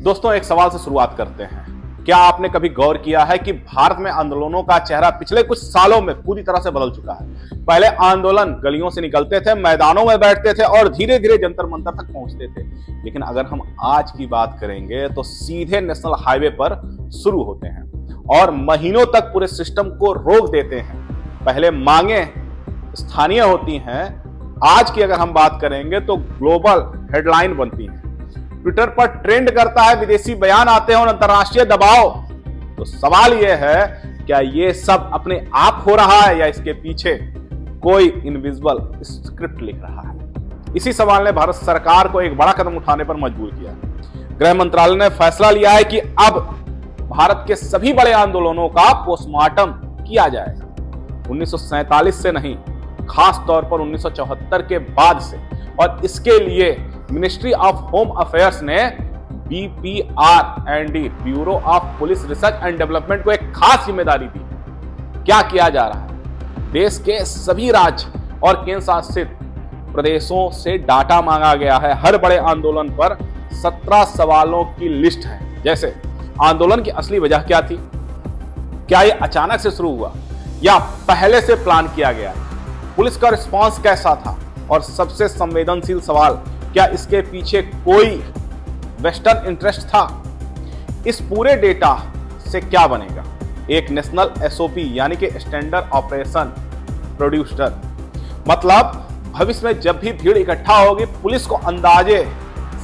दोस्तों, एक सवाल से शुरुआत करते हैं। क्या आपने कभी गौर किया है कि भारत में आंदोलनों का चेहरा पिछले कुछ सालों में पूरी तरह से बदल चुका है। पहले आंदोलन गलियों से निकलते थे, मैदानों में बैठते थे और धीरे धीरे जंतर मंतर तक पहुंचते थे। लेकिन अगर हम आज की बात करेंगे तो सीधे नेशनल हाईवे पर शुरू होते हैं और महीनों तक पूरे सिस्टम को रोक देते हैं। पहले मांगे स्थानीय होती हैं, आज की अगर हम बात करेंगे तो ग्लोबल हेडलाइन बनती है। ट्विटर पर ट्रेंड करता है, विदेशी बयान आते हैं और अंतरराष्ट्रीय दबाव। तो सवाल यह है, क्या ये सब अपने आप हो रहा है या इसके पीछे कोई इनविजिबल स्क्रिप्ट लिख रहा है? इसी सवाल ने भारत सरकार को एक बड़ा कदम उठाने पर मजबूर किया। गृह मंत्रालय ने फैसला लिया है कि अब भारत के सभी बड़े आंदोलनों का पोस्टमार्टम किया जाएगा। 1947 से नहीं, खास तौर पर 1974 के बाद से। और इसके लिए मिनिस्ट्री ऑफ होम अफेयर्स ने BPRD, bureau of police research and development को एक खास जिम्मेदारी दी। क्या किया जा रहा है? देश के सभी राज्य और केंद्र शासित प्रदेशों से डाटा मांगा गया है। हर बड़े आंदोलन पर 17 सवालों की लिस्ट है। जैसे, आंदोलन की असली वजह क्या थी? क्या यह अचानक से शुरू हुआ या पहले से प्लान किया गया? पुलिस का रिस्पांस कैसा था? और सबसे संवेदनशील सवाल, क्या इसके पीछे कोई वेस्टर्न इंटरेस्ट था? इस पूरे डेटा से क्या बनेगा? एक नेशनल SOP यानी कि स्टैंडर्ड ऑपरेशन प्रोड्यूसर। मतलब भविष्य में जब भी भीड़ इकट्ठा होगी, पुलिस को अंदाजे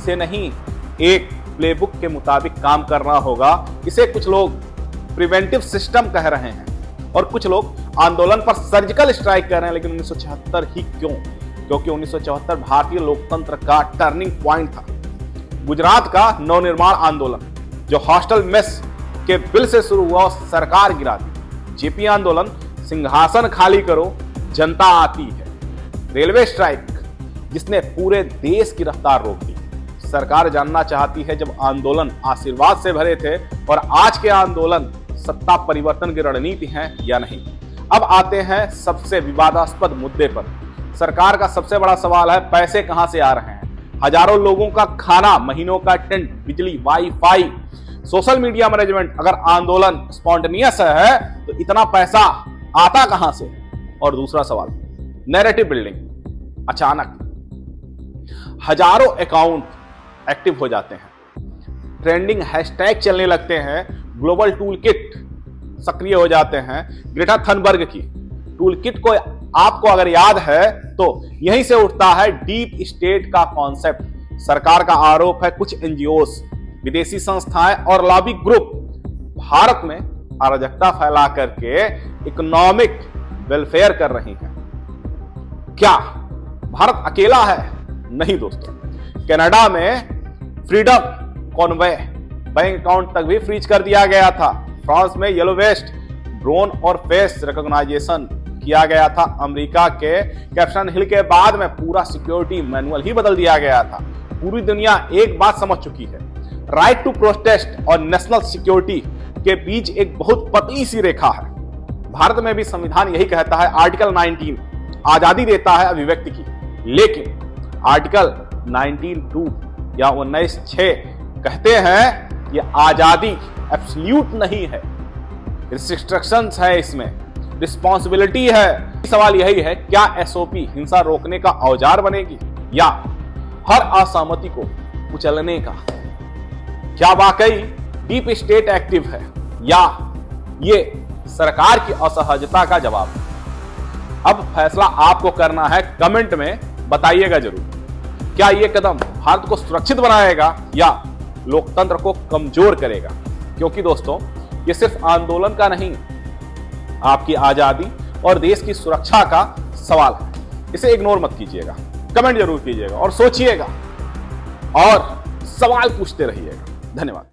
से नहीं, एक प्लेबुक के मुताबिक काम करना होगा। इसे कुछ लोग प्रिवेंटिव सिस्टम कह रहे हैं और कुछ लोग आंदोलन पर सर्जिकल स्ट्राइक कर रहे हैं। लेकिन 1974 ही क्यों? क्योंकि 1974 भारतीय लोकतंत्र का टर्निंग पॉइंट था। गुजरात का नवनिर्माण आंदोलन, जो हॉस्टल मेस के बिल से शुरू हुआ और सरकार गिरा दी। जेपी आंदोलन, सिंहासन खाली करो जनता आती है। रेलवे स्ट्राइक, जिसने पूरे देश की रफ्तार रोक दी। सरकार जानना चाहती है, जब आंदोलन आशीर्वाद से भरे थे और आज के आंदोलन सत्ता परिवर्तन की रणनीति हैं या नहीं। अब आते हैं सबसे विवादास्पद मुद्दे पर। सरकार का सबसे बड़ा सवाल है, पैसे कहां से आ रहे हैं? हजारों लोगों का खाना, महीनों का टेंट, बिजली, वाईफाई, सोशल मीडिया मैनेजमेंट। अगर आंदोलन स्पॉन्टेनियस है तो इतना पैसा आता कहां से? और दूसरा सवाल, नैरेटिव बिल्डिंग। अचानक हजारों अकाउंट एक्टिव हो जाते हैं, ट्रेंडिंग हैशटैग चलने लगते हैं, ग्लोबल टूल किट सक्रिय हो जाते हैं। ग्रेटा थनबर्ग की टूल किट को आपको अगर याद है तो यहीं से उठता है डीप स्टेट का कॉन्सेप्ट। सरकार का आरोप है, कुछ NGOs, विदेशी संस्थाएं और लॉबी ग्रुप भारत में अराजकता फैला करके इकोनॉमिक वेलफेयर कर रही हैं। क्या भारत अकेला है? नहीं दोस्तों। कनाडा में फ्रीडम कॉन्वे बैंक अकाउंट तक भी फ्रीज कर दिया गया था। फ्रांस में येलो वेस्ट, ड्रोन और फेस रिकॉग्नाइजेशन किया गया था। अमेरिका के कैप्टन हिल के बाद में पूरा सिक्योरिटी मैनुअल ही बदल दिया गया था। पूरी दुनिया एक बात समझ चुकी है, राइट टू प्रोटेस्ट और नेशनल सिक्योरिटी के बीच एक बहुत पतली सी रेखा है। भारत में भी संविधान यही कहता है। आर्टिकल 19 आजादी देता है अभिव्यक्ति की, लेकिन आर्टिकल 19(2) या 19(6) कहते हैं ये आजादी एब्सोल्यूट नहीं है, रिस्ट्रिक्शंस है, इसमें रिस्पॉन्सिबिलिटी है। सवाल यही है, क्या SOP हिंसा रोकने का औजार बनेगी या हर असहमति को कुचलने का? क्या वाकई डीप स्टेट एक्टिव है या ये सरकार की असहजता का जवाब है? अब फैसला आपको करना है, कमेंट में बताइएगा जरूर। क्या ये कदम भारत को सुरक्षित बनाएगा या लोकतंत्र को कमजोर करेगा? क्योंकि दोस्तों, ये सिर्फ आंदोलन का नहीं, आपकी आजादी और देश की सुरक्षा का सवाल है। इसे इग्नोर मत कीजिएगा, कमेंट जरूर कीजिएगा और सोचिएगा और सवाल पूछते रहिएगा। धन्यवाद।